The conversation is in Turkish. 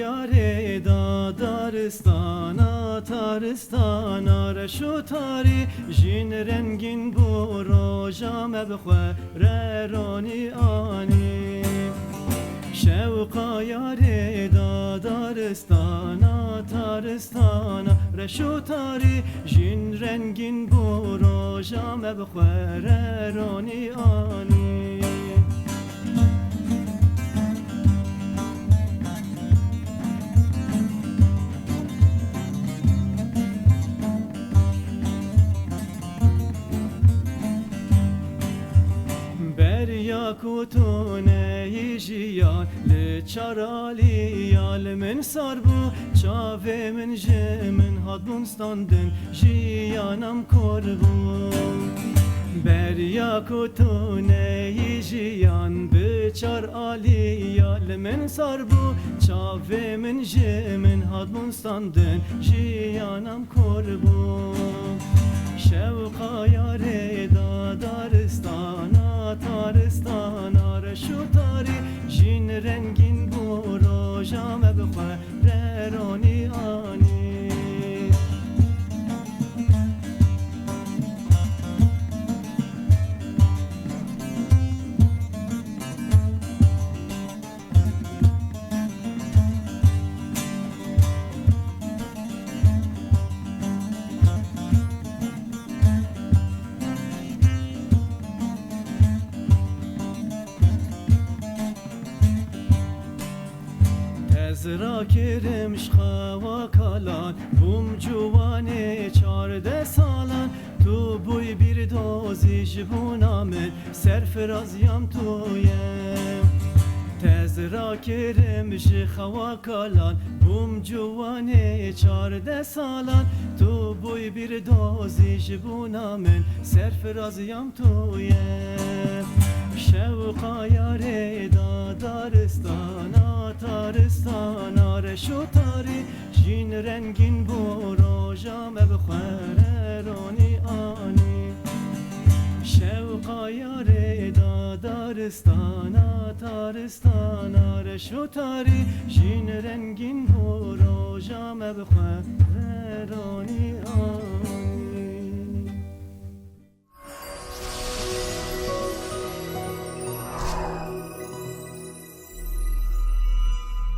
yare da daristana taristana reşu tari jin rengin bu roja mebxwe reroni ani şevqa yare da daristana taristana reşu tari jin rengin bu roja mebxwe reroni ani Yakutune jiyan le çarali yal min sarbu çave min jemin hadbun standın jiyanam korbu ber yakutune jiyan be çarali yal min sarbu çave min jemin hadbun standın jiyanam korbu şevqa yare da daristana taristana reşu tari jin rengin bu roja mebxwe reroni ani Zra kerim şxava kalan bum cuvane çarde salan tu buy bir dozi jibunamel serfraz yam tuyem tezra kerim şxava kalan bum cuvane çarde salan tu buy bir dozi jibunamel serfraz yam tuyem şevqa yare da daristana taristana reşu tari jin rengin bu roja mebxwe reroni ani şevqa yare da daristana taristana reşu tari jin rengin bu roja mebxwe reroni